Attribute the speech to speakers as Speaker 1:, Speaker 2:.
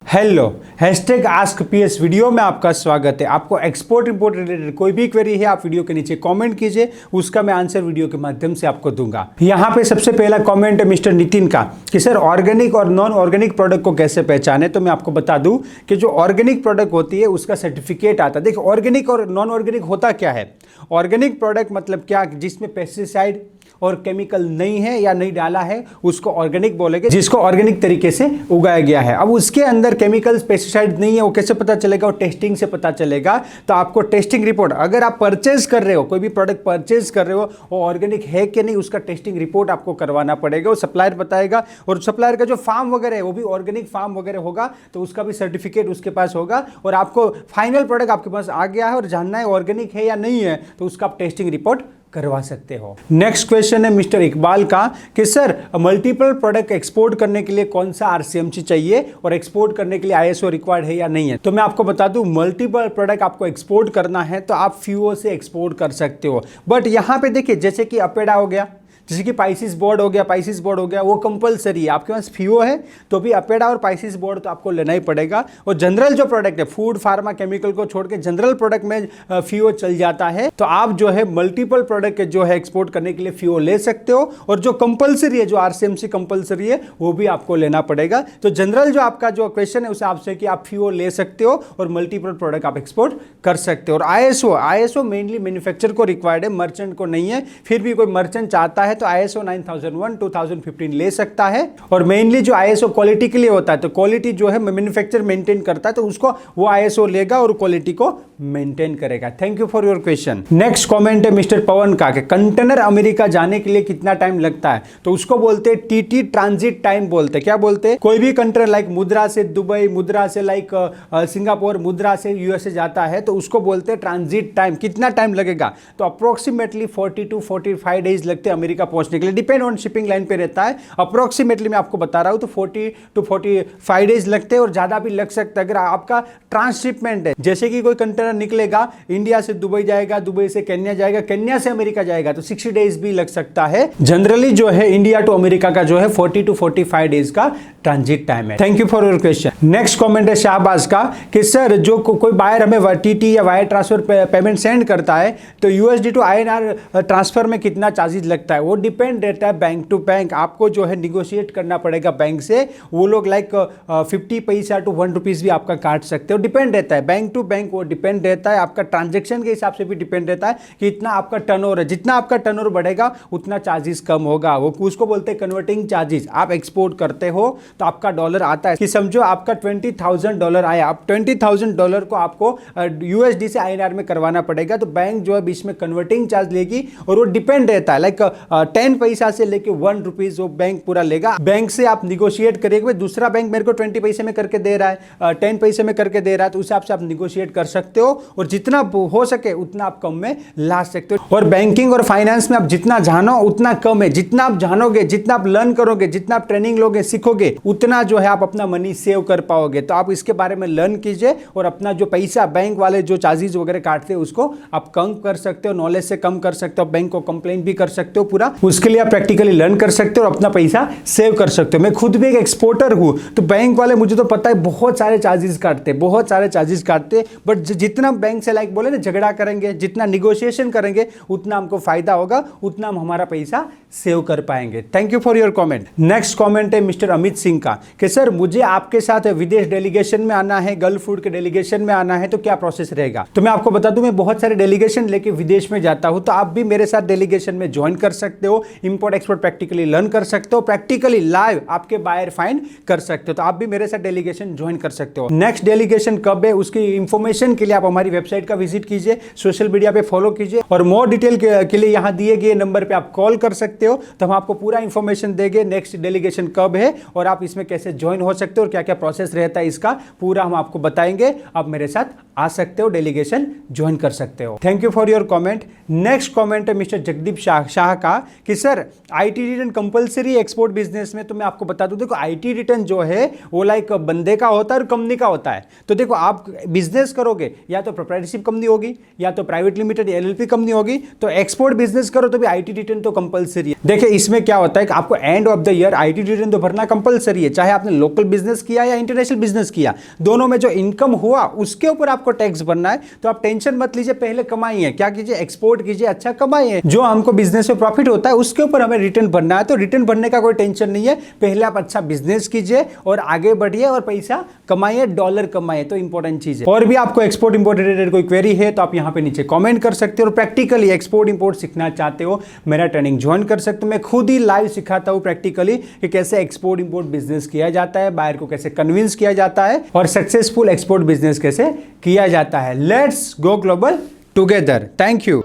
Speaker 1: Hello, hashtag ask PS video में आपका स्वागत है। आपको एक्सपोर्ट इंपोर्ट रिलेटेड कोई भी क्वेरी है आप वीडियो के नीचे कमेंट कीजिए, उसका मैं आंसर वीडियो के माध्यम से आपको दूंगा। यहाँ पे सबसे पहला कमेंट है मिस्टर नितिन का कि सर ऑर्गेनिक और नॉन ऑर्गेनिक प्रोडक्ट को कैसे पहचाने। तो मैं आपको बता दूं कि जो ऑर्गेनिक प्रोडक्ट होती है उसका सर्टिफिकेट आता है। देखिए ऑर्गेनिक और नॉन ऑर्गेनिक होता क्या है। ऑर्गेनिक प्रोडक्ट मतलब क्या, जिसमें पेस्टिसाइड और केमिकल नहीं है या नहीं डाला है उसको ऑर्गेनिक बोलेंगे, जिसको ऑर्गेनिक तरीके से उगाया गया है। अब उसके अंदर केमिकल्स पेस्टिसाइड नहीं है, वो कैसे पता चलेगा? वो टेस्टिंग से पता चलेगा। तो आपको टेस्टिंग रिपोर्ट, अगर आप परचेज कर रहे हो, कोई भी प्रोडक्ट परचेज कर रहे हो, वो ऑर्गेनिक है कि नहीं उसका टेस्टिंग रिपोर्ट आपको करवाना पड़ेगा। वो सप्लायर बताएगा, और सप्लायर का जो फार्म वगैरह है वो भी ऑर्गेनिक फार्म वगैरह होगा, तो उसका भी सर्टिफिकेट उसके पास होगा। और आपको फाइनल प्रोडक्ट आपके पास आ गया है और जानना है ऑर्गेनिक है या नहीं है, तो उसका आप टेस्टिंग रिपोर्ट करवा सकते हो। नेक्स्ट क्वेश्चन है मिस्टर इकबाल का कि सर मल्टीपल प्रोडक्ट एक्सपोर्ट करने के लिए कौन सा आरसीएमसी चाहिए और एक्सपोर्ट करने के लिए आईएसओ रिक्वायर्ड है या नहीं है। तो मैं आपको बता दूं, मल्टीपल प्रोडक्ट आपको एक्सपोर्ट करना है तो आप FIFO से एक्सपोर्ट कर सकते हो। बट यहां पे देखिए, जैसे कि अपेडा हो गया, जैसे कि पाइसिस बोर्ड हो गया, वो कंपलसरी है। आपके पास FIFO है तो भी अपेडा और पाइसिस बोर्ड तो आपको लेना ही पड़ेगा। और जनरल जो प्रोडक्ट है, फूड फार्मा केमिकल को छोड़ के जनरल प्रोडक्ट में FIFO चल जाता है। तो आप जो है मल्टीपल प्रोडक्ट जो है एक्सपोर्ट करने के लिए FIFO ले सकते हो। और जो कंपलसरी है, जो आरसीएमसी कंपलसरी है, वो भी आपको लेना पड़ेगा। तो जनरल जो आपका जो क्वेश्चन है उसे आपसे कि आप FIFO ले सकते हो और मल्टीपल प्रोडक्ट आप एक्सपोर्ट कर सकते हो। और आईएसओ मेनली मैन्युफैक्चर को रिक्वायर्ड है, मर्चेंट को नहीं है। फिर भी कोई मर्चेंट चाहता है तो ISO 9001 2015 ले सकता है। और मेनली जो ISO क्वालिटी के लिए होता है, तो क्वालिटी जो है मैन्युफैक्चर मेंटेन करता है, तो उसको वो ISO लेगा और क्वालिटी को मेंटेन करेगा। Thank you for your question. Next comment है मिस्टर पवन का कि कंटेनर अमेरिका जाने के लिए कितना टाइम लगता है। तो उसको बोलते हैं TT ट्रांजिट टाइम बोलते हैं। क्या बोलते हैं? कोई भी कंटेनर लाइक मुद्रा से दुबई, मुद्रा से लाइक सिंगापुर, मुद्रा से USA जाता है तो उसको बोलते हैं ट्रांजिट टाइम। कितना टाइम लगेगा? तो अप्रोक्सीमेटली 40 to 45 डेज लगते हैं अमेरिका पहुंचने के लिए। डिपेंड ऑन शिपिंग लाइन पे रहता है। अप्रोक्सीमेटली मैं आपको बता रहा हूं तो 40 to 45 डेज लगते हैं, और ज्यादा भी लग सकता है अगर आपका ट्रांसशिपमेंट है। जैसे कि कोई कंटेनर निकलेगा, इंडिया से दुबई जाएगा, दुबई से केन्या जाएगा, केन्या से अमेरिका जाएगा, तो 60 डेज भी लग सकता है। जनरली जो है इंडिया टू अमेरिका का जो है 40 to 45 डेज का ट्रांजिट टाइम है। Thank you for your question. Next comment है शाहबाज का कि सर जो कोई बायर हमें TT या वायर ट्रांसफर पेमेंट सेंड करता है तो USD टू INR ट्रांसफर में कितना चार्जेस लगता है। वो डिपेंड रहता है बैंक टू बैंक। आपको जो है निगोशिएट करना पड़ेगा बैंक से। वो लोग लाइक 50 पैसा to 1 रुपीज भी आपका काट सकते हो। डिपेंड रहता है बैंक टू बैंक, वो डिपेंड रहता है। आपका ट्रांजेक्शन के हिसाब से भी डिपेंड रहता है कि इतना आपका टर्नओवर है। जितना आपका टर्नओवर बढ़ेगा उतना चार्जेस कम होगा। वो उसको बोलते हैं कन्वर्टिंग चार्जेस। आप एक्सपोर्ट करते हो तो आपका डॉलर आता है कि समझो आपका $20,000 आया, अब $20,000 को आपको USD से INR में करवाना पड़ेगा। तो बैंक जो है बीच में कन्वर्टिंग चार्ज लेगी, और वो डिपेंड रहता है लाइक 10 पैसा से लेके 1 रुपीज वो बैंक पूरा लेगा। बैंक से आप निगोशिएट करेंगे, दूसरा बैंक मेरे को 20 पैसे में करके दे रहा है, 10 पैसे में करके दे रहा है, तो उस हिसाब से आप निगोशिएट कर सकते हो। और जितना हो सके उतना आप कम में ला सकते हो। और बैंकिंग और फाइनेंस में आप जितना जानो उतना कम है। जितना आप जानोगे, जितना आप लर्न करोगे, जितना आप ट्रेनिंग लोगे, सीखोगे, उतना जो है आप अपना मनी सेव कर पाओगे। तो आप इसके बारे में लर्न कीजिए और अपना जो पैसा बैंक वाले जो चार्जेस वगैरह काटते हैं उसको आप कम कर सकते हो, नॉलेज से कम कर सकते हो, बैंक को कंप्लेंट भी कर सकते हो पूरा। उसके लिए आप प्रैक्टिकली लर्न कर सकते हो और अपना पैसा सेव कर सकते हो। मैं खुद भी एक एक्सपोर्टर हूं, तो बैंक वाले मुझे तो पता है बहुत सारे चार्जेस काटते हैं, बट जितना बैंक से लाइक बोले ना झगड़ा करेंगे, जितना निगोशिएशन करेंगे, उतना हमको फायदा होगा, उतना हम हमारा पैसा सेव कर पाएंगे। Thank you for your comment. Next comment है मिस्टर अमित सिंह का कि सर मुझे आपके साथ विदेश डेलीगेशन में आना है, गल्फ फूड के डेलीगेशन में आना है, तो क्या प्रोसेस रहेगा। तो मैं आपको बता दूं, मैं बहुत सारे डेलीगेशन लेके विदेश में जाता हूं, तो आप भी मेरे साथ डेलीगेशन में ज्वाइन कर सकते हो। इंपोर्ट एक्सपोर्ट प्रैक्टिकली लर्न कर सकते हो, प्रैक्टिकली लाइव आपके बायर फाइंड कर सकते हो। तो आप भी मेरे साथ डेलीगेशन ज्वाइन कर सकते हो। नेक्स्ट डेलीगेशन कब है उसकी इंफॉर्मेशन के लिए आप हमारी वेबसाइट का विजिट कीजिए, सोशल मीडिया पे फॉलो कीजिए, और मोर डिटेल के लिए यहां दिए गए नंबर पे आप कॉल कर सकते हो। तो हम आपको पूरा इंफॉर्मेशन देंगे नेक्स्ट डेलीगेशन कब है और आप इसमें कैसे ज्वाइन हो सकते हो और क्या क्या प्रोसेस रहता है, इसका पूरा हम आपको बताएंगे। आप मेरे साथ आ सकते हो, डेलीगेशन ज्वाइन कर सकते हो। Thank you for your comment. Next comment है मिस्टर जगदीप शाह का कि sir IT return compulsory export business में। तो मैं आपको बता दूं, देखो आईटी रिटर्न जो है वो लाइक बंदे का होता है और कंपनी का होता है। तो देखो आप बिजनेस करोगे या तो प्रोप्राइटरशिप कंपनी होगी या तो प्राइवेट लिमिटेड एलएलपी कंपनी होगी, तो एक्सपोर्ट बिजनेस करो तो भी आईटी रिटर्न तो कंपलसरी है। देखिए इसमें क्या होता है कि आपको end of the year IT return तो भरना कंपलसरी है, चाहे आपने लोकल बिजनेस किया या इंटरनेशनल बिजनेस किया, दोनों में जो इनकम हुआ उसके ऊपर आपको टैक्स भरना है। तो आप टेंशन मत लीजिए, पहले कमाइए, क्या कीजिए, एक्सपोर्ट कीजिए, अच्छा कमाइए, जो हमको बिजनेस में प्रॉफिट होता है उसके ऊपर हमें रिटर्न भरना है। तो रिटर्न भरने का कोई टेंशन नहीं है, पहले आप अच्छा बिजनेस कीजिए और आगे बढ़िए और पैसा कमाइए, डॉलर कमाइए, तो इंपॉर्टेंट चीज है। और भी आपको एक्सपोर्ट इंपोर्ट रिलेटेड कोई क्वेरी है तो आप यहां पे नीचे कमेंट कर सकते हो। और प्रैक्टिकली एक्सपोर्ट इंपोर्ट सीखना चाहते हो, मेरा ट्रेनिंग ज्वाइन कर सकते हो। मैं खुद ही लाइव सिखाता हूं प्रैक्टिकली कि कैसे एक्सपोर्ट इंपोर्ट बिजनेस किया जाता है, बायर को कैसे कन्विंस किया जाता है और सक्सेसफुल एक्सपोर्ट बिजनेस कैसे किया जाता है। Let's go global together. Thank you.